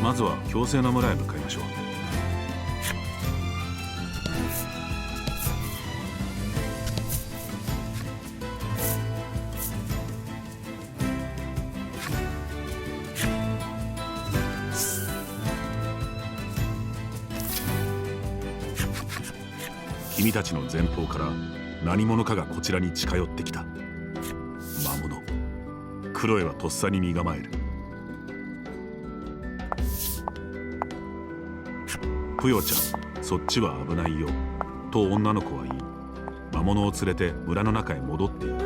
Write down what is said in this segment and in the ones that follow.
まずは強制の村へ向かいましょう。君たちの前方から何者かがこちらに近寄ってきた。魔物。クロエはとっさに身構える。プヨちゃん、そっちは危ないよと女の子は言い、魔物を連れて村の中へ戻っていった。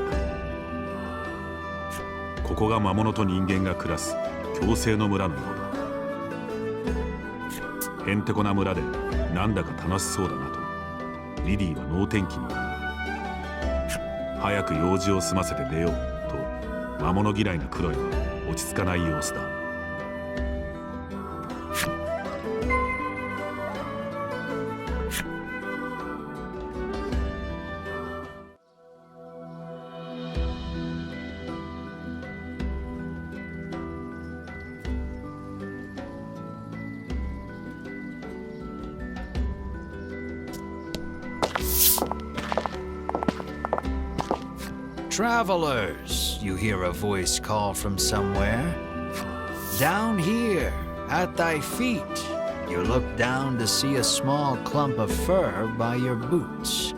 ここが魔物と人間が暮らす共生の村のようだ。へんてこな村でなんだか楽しそうだなとリリーは能天気に言う。早く用事を済ませて出ようと魔物嫌いなクロエは落ち着かない様子だ。Travelers, you hear a voice call from somewhere. Down here, at thy feet, you look down to see a small clump of fur by your boots.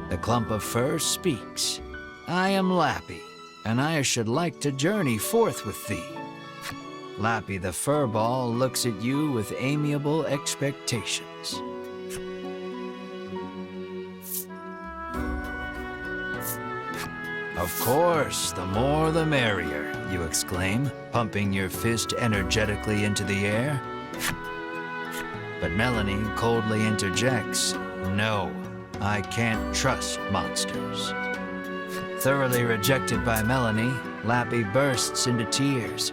The clump of fur speaks. I am Lappy, and I should like to journey forth with thee. Lappy the furball looks at you with amiable expectations. Of course, the more the merrier, you exclaim, pumping your fist energetically into the air. But Melanie coldly interjects, no, I can't trust monsters. Thoroughly rejected by Melanie, Lappy bursts into tears.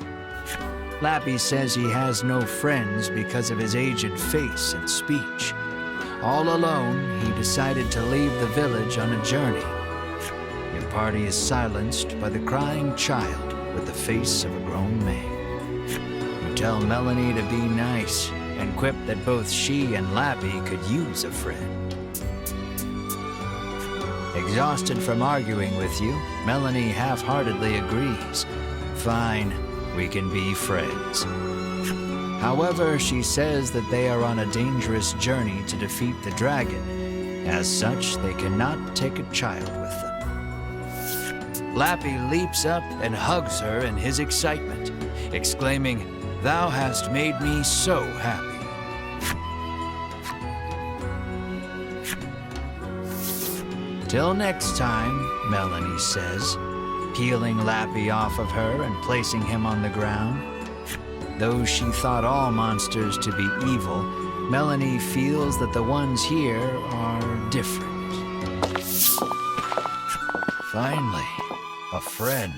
Lappy says he has no friends because of his aged face and speech. All alone, he decided to leave the village on a journey. Your party is silenced by the crying child with the face of a grown man. You tell Melanie to be nice and quip that both she and Lappy could use a friend. Exhausted from arguing with you, Melanie half-heartedly agrees. Fine, we can be friends. However, she says that they are on a dangerous journey to defeat the dragon. As such, they cannot take a child with them. Lappy leaps up and hugs her in his excitement, exclaiming, "Thou hast made me so happy." Till next time, Melanie says, peeling Lappy off of her and placing him on the ground. Though she thought all monsters to be evil, Melanie feels that the ones here are different. Finally, a friend.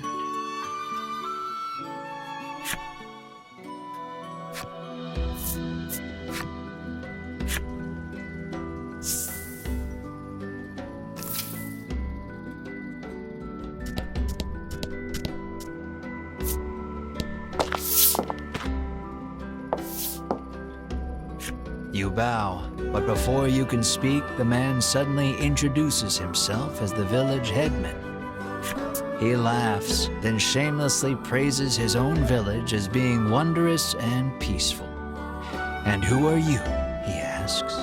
You bow, but before you can speak, the man suddenly introduces himself as the village headman. He laughs, then shamelessly praises his own village as being wondrous and peaceful. "And who are you?" he asks.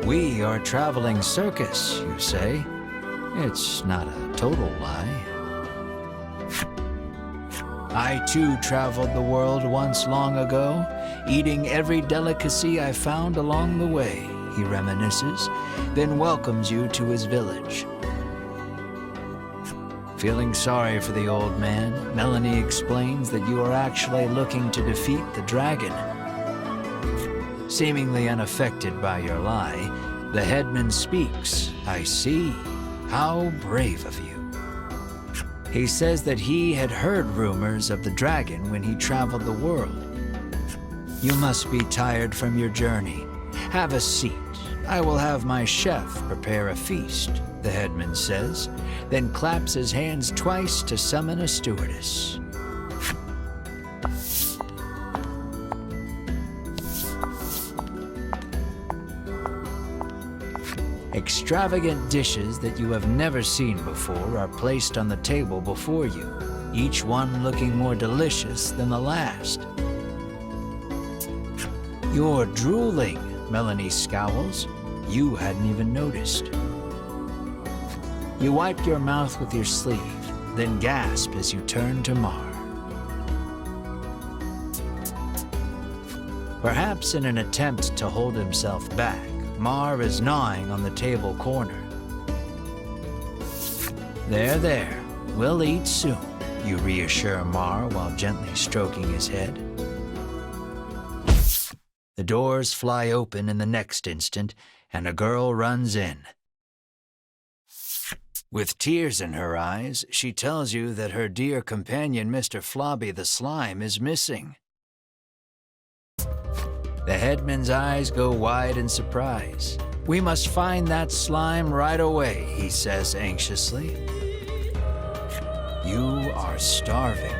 "We are a traveling circus," you say. It's not a total lie. "I too traveled the world once long ago, eating every delicacy I found along the way," he reminisces, then welcomes you to his village. Feeling sorry for the old man, Melanie explains that you are actually looking to defeat the dragon. Seemingly unaffected by your lie, the headman speaks. "I see. How brave of you." He says that he had heard rumors of the dragon when he traveled the world. "You must be tired from your journey. Have a seat. I will have my chef prepare a feast, the headman says, then claps his hands twice to summon a stewardess. Extravagant dishes that you have never seen before are placed on the table before you, each one looking more delicious than the last. You're drooling, Melanie scowls. You hadn't even noticed. You wipe your mouth with your sleeve, then gasp as you turn to Mar. Perhaps in an attempt to hold himself back, Mar is gnawing on the table corner. There, we'll eat soon, you reassure Mar while gently stroking his head. The doors fly open in the next instant, and a girl runs in. With tears in her eyes, she tells you that her dear companion, Mr. Flobby the Slime, is missing. The headman's eyes go wide in surprise. We must find that slime right away, he says anxiously. You are starving,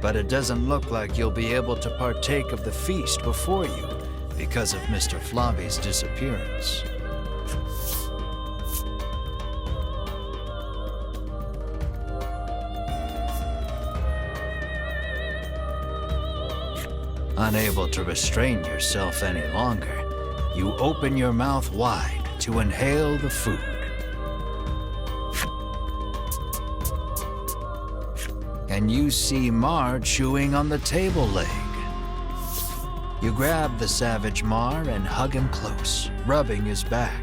but it doesn't look like you'll be able to partake of the feast before you because of Mr. Flobby's disappearance. Unable to restrain yourself any longer, you open your mouth wide to inhale the food. And you see Mar chewing on the table leg. You grab the savage Mar and hug him close, rubbing his back.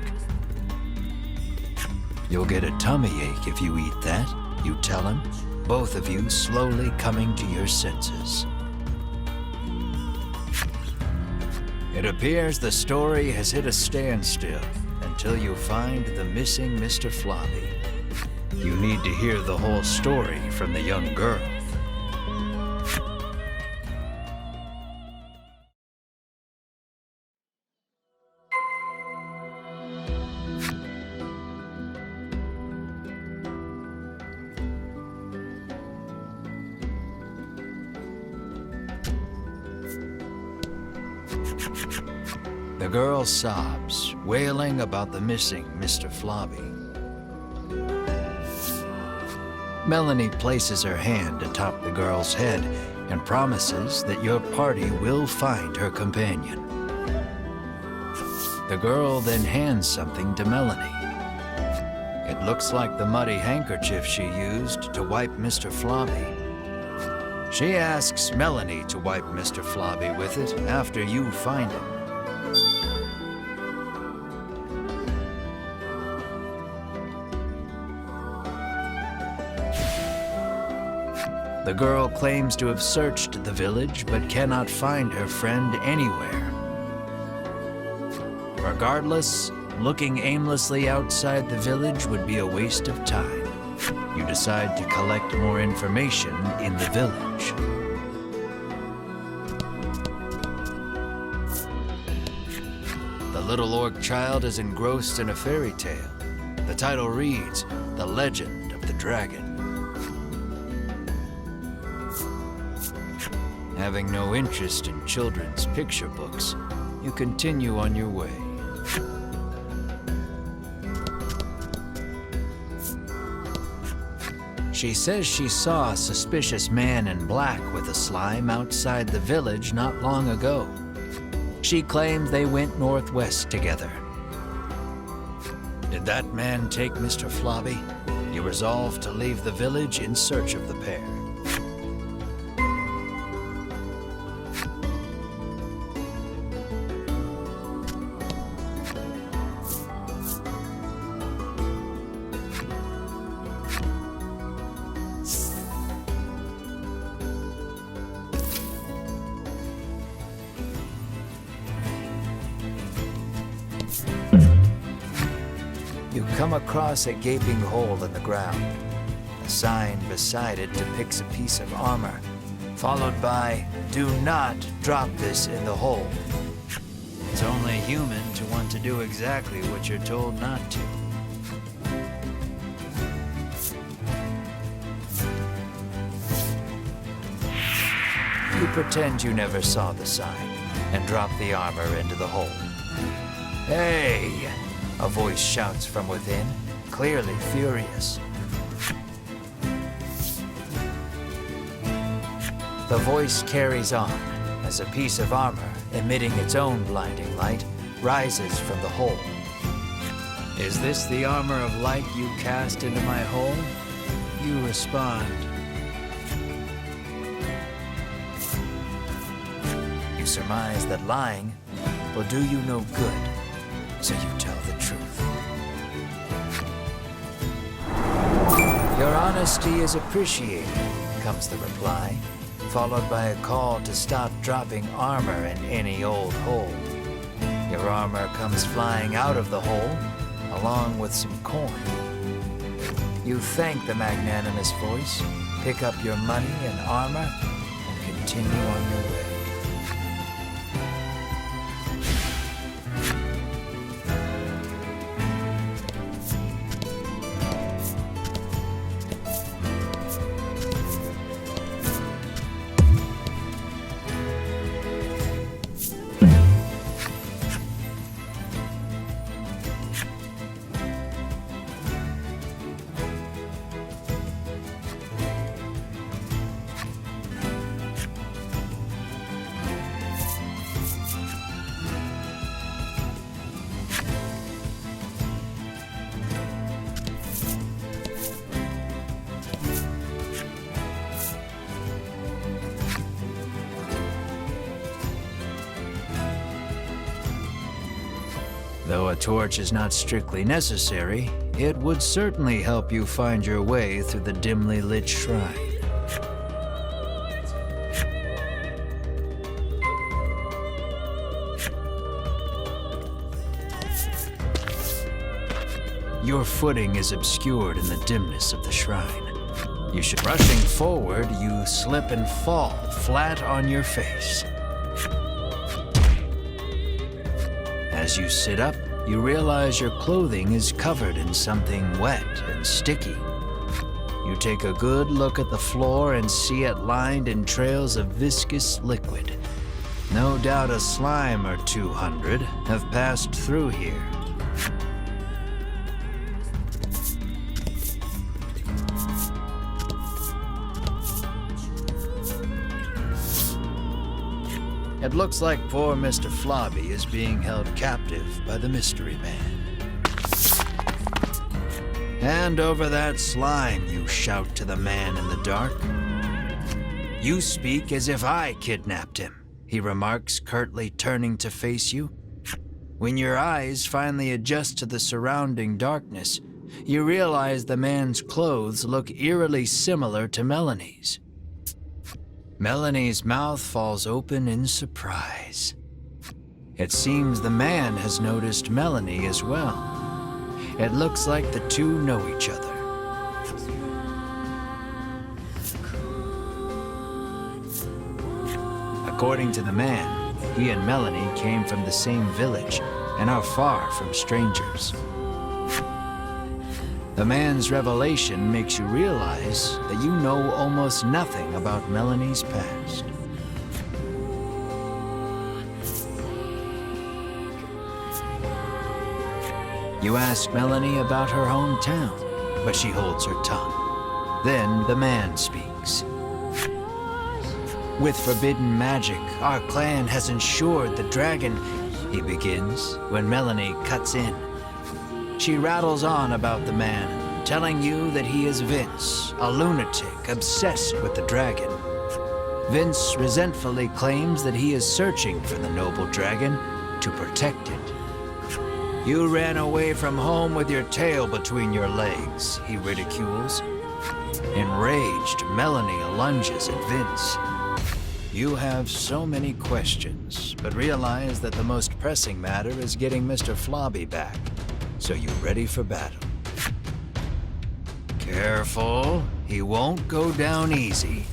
You'll get a tummy ache if you eat that, you tell him, both of you slowly coming to your senses. It appears the story has hit a standstill until you find the missing Mr. Flobby. You need to hear the whole story from the young girl. The girl sobs, wailing about the missing Mr. Flobby. Melanie places her hand atop the girl's head and promises that your party will find her companion. The girl then hands something to Melanie. It looks like the muddy handkerchief she used to wipe Mr. Flobby. She asks Melanie to wipe Mr. Flobby with it after you find him. The girl claims to have searched the village but cannot find her friend anywhere. Regardless, looking aimlessly outside the village would be a waste of time. You decide to collect more information in the village. The little orc child is engrossed in a fairy tale. The title reads, The Legend of the Dragon. Having no interest in children's picture books, you continue on your way. She says she saw a suspicious man in black with a slime outside the village not long ago. She claims they went northwest together. Did that man take Mr. Flobby? You resolve to leave the village in search of the pair. You come across a gaping hole in the ground. A sign beside it depicts a piece of armor, followed by, "Do not drop this in the hole." It's only human to want to do exactly what you're told not to. You pretend you never saw the sign and drop the armor into the hole. "Hey!" a voice shouts from within, clearly furious. The voice carries on as a piece of armor, emitting its own blinding light, rises from the hole. "Is this the armor of light you cast into my hole?" You respond. You surmise that lying will do you no good, so you tell the truth. "Your honesty is appreciated," comes the reply, followed by a call to stop dropping armor in any old hole. Your armor comes flying out of the hole, along with some coin. You thank the magnanimous voice, pick up your money and armor, and continue on your way. Though a torch is not strictly necessary, it would certainly help you find your way through the dimly lit shrine. Your footing is obscured in the dimness of the shrine. Rushing forward, you slip and fall flat on your face. As you sit up, you realize your clothing is covered in something wet and sticky. You take a good look at the floor and see it lined in trails of viscous liquid. No doubt a slime or 200 have passed through here. It looks like poor Mr. Flobby is being held captive by the Mystery Man. "Hand over that slime," you shout to the man in the dark. "You speak as if I kidnapped him," he remarks, curtly turning to face you. When your eyes finally adjust to the surrounding darkness, you realize the man's clothes look eerily similar to Melanie's. Melanie's mouth falls open in surprise. It seems the man has noticed Melanie as well. It looks like the two know each other. According to the man, he and Melanie came from the same village and are far from strangers. The man's revelation makes you realize that you know almost nothing about Melanie's past. You ask Melanie about her hometown, but she holds her tongue. Then the man speaks. "With forbidden magic, our clan has ensured the dragon," he begins, when Melanie cuts in. She rattles on about the man, telling you that he is Vince, a lunatic obsessed with the dragon. Vince resentfully claims that he is searching for the noble dragon to protect it. "You ran away from home with your tail between your legs," he ridicules. Enraged, Melanie lunges at Vince. You have so many questions, but realize that the most pressing matter is getting Mr. Flobby back. So you ready for battle. Careful, he won't go down easy.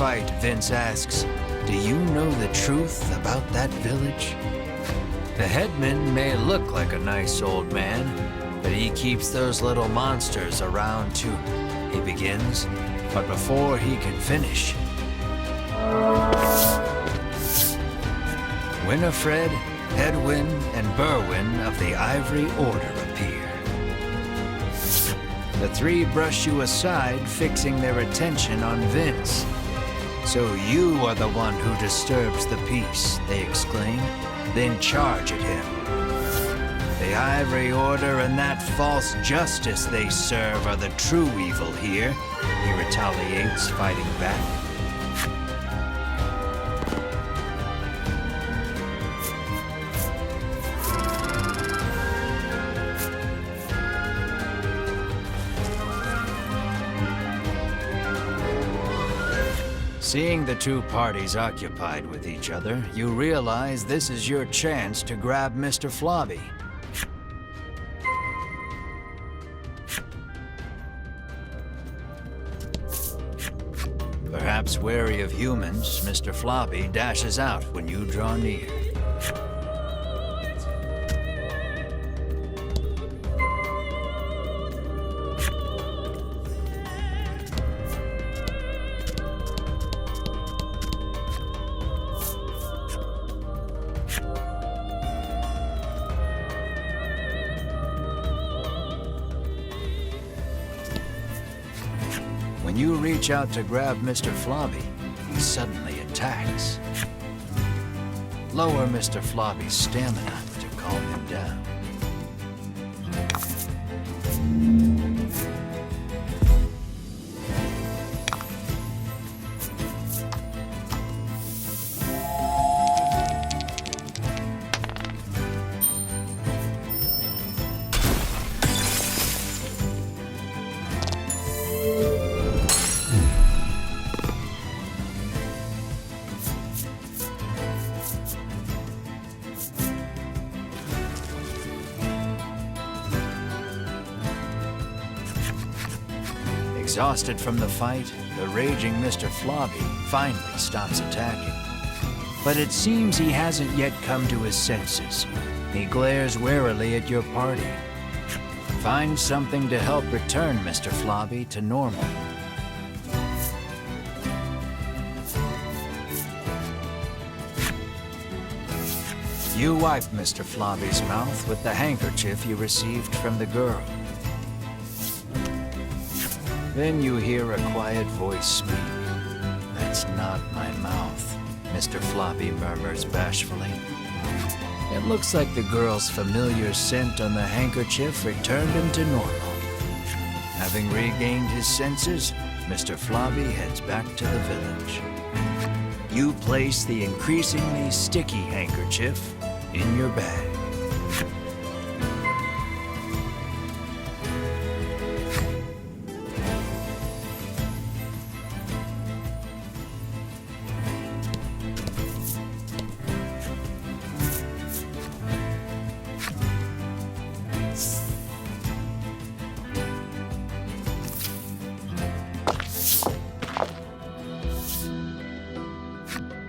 fight, Vince asks, "Do you know the truth about that village?" The headman may look like a nice old man, but he keeps those little monsters around too, he begins. But before he can finish, Winifred, Hedwyn, and Berwyn of the Ivory Order appear. The three brush you aside, fixing their attention on Vince. "So you are the one who disturbs the peace," they exclaim, then charge at him. The Ivory Order and that false justice they serve are the true evil here, he retaliates, fighting back. Seeing the two parties occupied with each other, you realize this is your chance to grab Mr. Flobby. Perhaps wary of humans, Mr. Flobby dashes out when you draw near. When you reach out to grab Mr. Flobby, he suddenly attacks. Lower Mr. Flobby's stamina to calm him down. Exhausted from the fight, the raging Mr. Flobby finally stops attacking. But it seems he hasn't yet come to his senses. He glares warily at your party. Find something to help return Mr. Flobby to normal. You wipe Mr. Flobby's mouth with the handkerchief you received from the girl. Then you hear a quiet voice speak. "That's not my mouth," Mr. Flobby murmurs bashfully. It looks like the girl's familiar scent on the handkerchief returned him to normal. Having regained his senses, Mr. Flobby heads back to the village. You place the increasingly sticky handkerchief in your bag.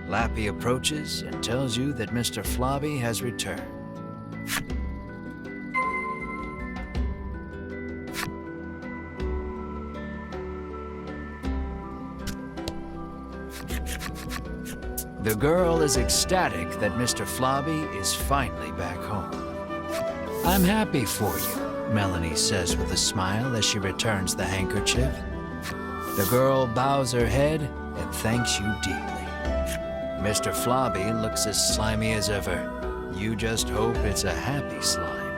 Lappy approaches and tells you that Mr. Flobby has returned. The girl is ecstatic that Mr. Flobby is finally back home. "I'm happy for you," Melanie says with a smile as she returns the handkerchief. The girl bows her head and thanks you deeply. Mr. Flobby looks as slimy as ever. You just hope it's a happy slime.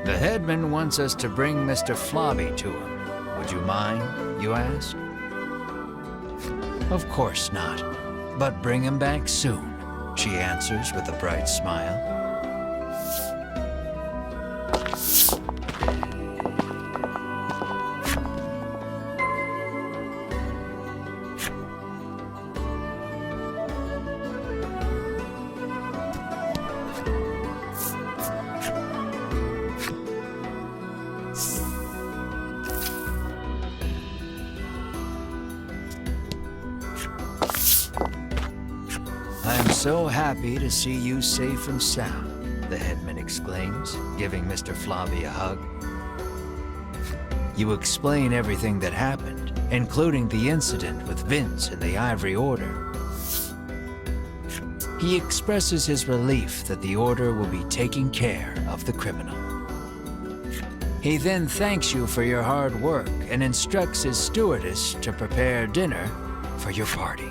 The headman wants us to bring Mr. Flobby to him. Would you mind, you ask? Of course not, but bring him back soon, she answers with a bright smile. so happy to see you safe and sound, the headman exclaims, giving Mr. Flobby a hug. You explain everything that happened, including the incident with Vince and the Ivory Order. He expresses his relief that the Order will be taking care of the criminal. He then thanks you for your hard work and instructs his stewardess to prepare dinner for your party.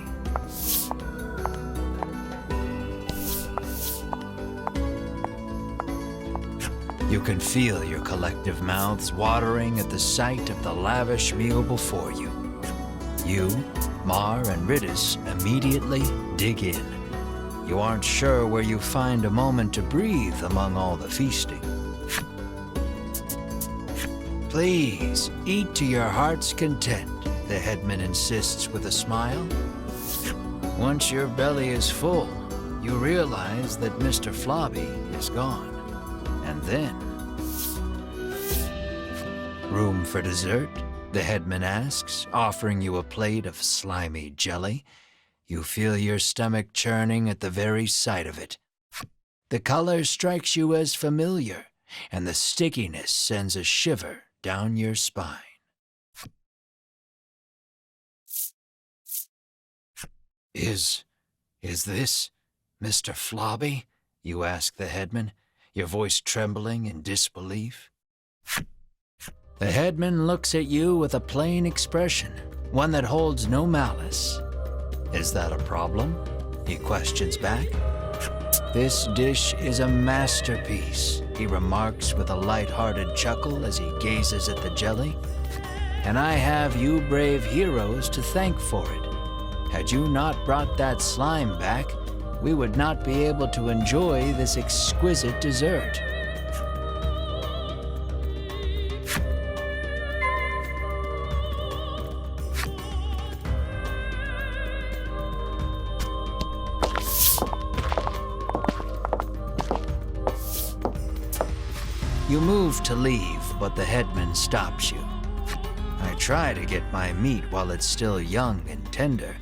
You can feel your collective mouths watering at the sight of the lavish meal before you. You, Mar, and Ridis immediately dig in. You aren't sure where you find a moment to breathe among all the feasting. Please, eat to your heart's content, the headman insists with a smile. Once your belly is full, you realize that Mr. Flobby is gone. And then... Room for dessert? The headman asks, offering you a plate of slimy jelly. You feel your stomach churning at the very sight of it. The color strikes you as familiar, and the stickiness sends a shiver down your spine. Is this Mr. Flobby? You ask the headman, your voice trembling in disbelief. The headman looks at you with a plain expression, one that holds no malice. Is that a problem? He questions back. This dish is a masterpiece, he remarks with a light-hearted chuckle as he gazes at the jelly. And I have you brave heroes to thank for it. Had you not brought that slime back, we would not be able to enjoy this exquisite dessert. You move to leave, but the headman stops you. I try to get my meat while it's still young and tender,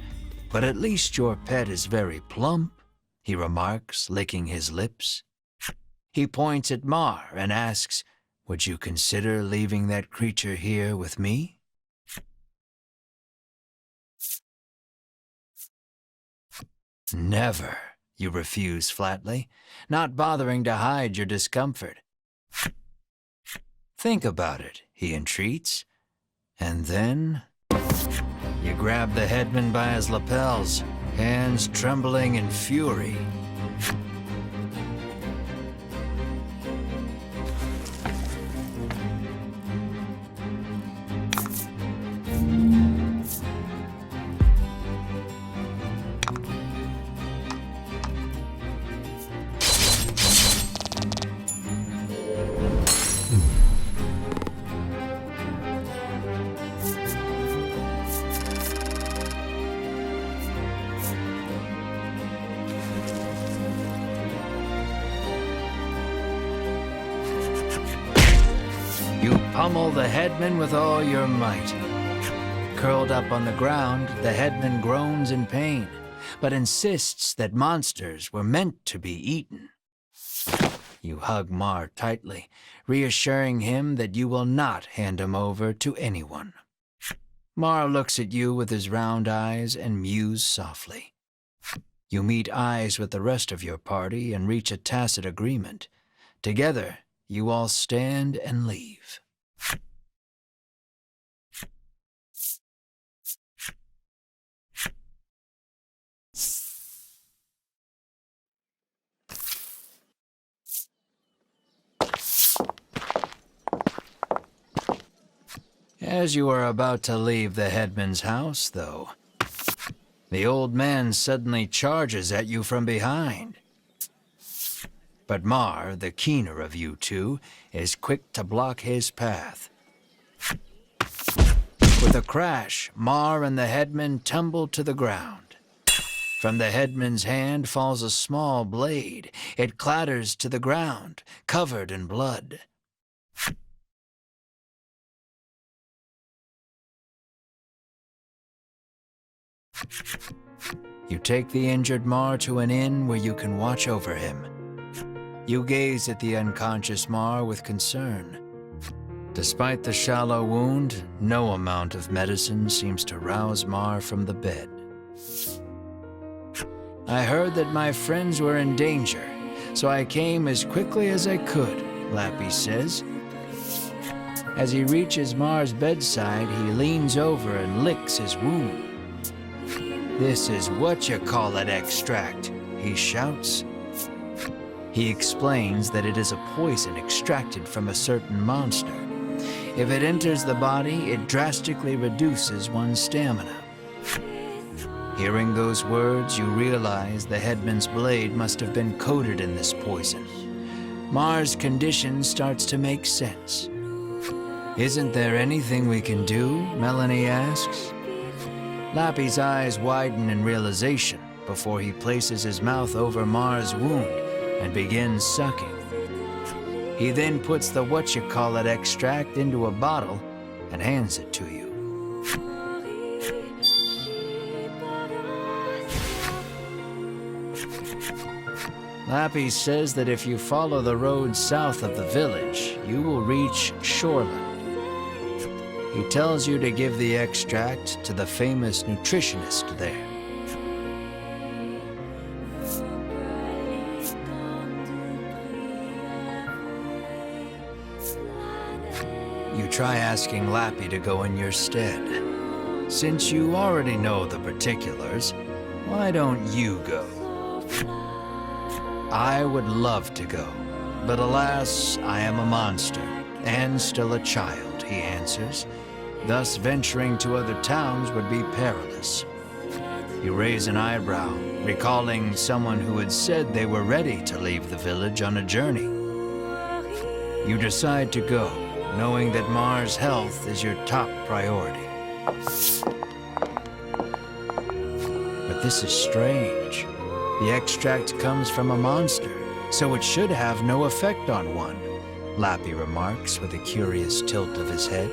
but at least your pet is very plump, he remarks, licking his lips. He points at Mar and asks, would you consider leaving that creature here with me? Never, you refuse flatly, not bothering to hide your discomfort. Think about it, he entreats. And then you grab the headman by his lapels, hands trembling in fury. You pummel the headman with all your might. Curled up on the ground, the headman groans in pain, but insists that monsters were meant to be eaten. You hug Mar tightly, reassuring him that you will not hand him over to anyone. Mar looks at you with his round eyes and mews softly. You meet eyes with the rest of your party and reach a tacit agreement. Together, you all stand and leave. As you are about to leave the headman's house, though, the old man suddenly charges at you from behind. But Mar, the keener of you two, is quick to block his path. With a crash, Mar and the headman tumble to the ground. From the headman's hand falls a small blade. It clatters to the ground, covered in blood. You take the injured Mar to an inn where you can watch over him. You gaze at the unconscious Mar with concern. Despite the shallow wound, no amount of medicine seems to rouse Mar from the bed. I heard that my friends were in danger, so I came as quickly as I could, Lappy says. As he reaches Mar's bedside, he leans over and licks his wound. "This is what-you-call-it extract," he shouts. He explains that it is a poison extracted from a certain monster. If it enters the body, it drastically reduces one's stamina. Hearing those words, you realize the headman's blade must have been coated in this poison. Mar's condition starts to make sense. "Isn't there anything we can do?" Melanie asks. Lappy's eyes widen in realization before he places his mouth over Mar's wound and begins sucking. He then puts the what-you-call-it extract into a bottle and hands it to you. Lappy says that if you follow the road south of the village, you will reach Shoreland. He tells you to give the extract to the famous nutritionist there. You try asking Lappy to go in your stead. Since you already know the particulars, why don't you go? "I would love to go, but alas, I am a monster, and still a child," he answers. "Thus venturing to other towns would be perilous." You raise an eyebrow, recalling someone who had said they were ready to leave the village on a journey. You decide to go, knowing that Mar's health is your top priority. But this is strange. The extract comes from a monster, so it should have no effect on one, Lappy remarks with a curious tilt of his head.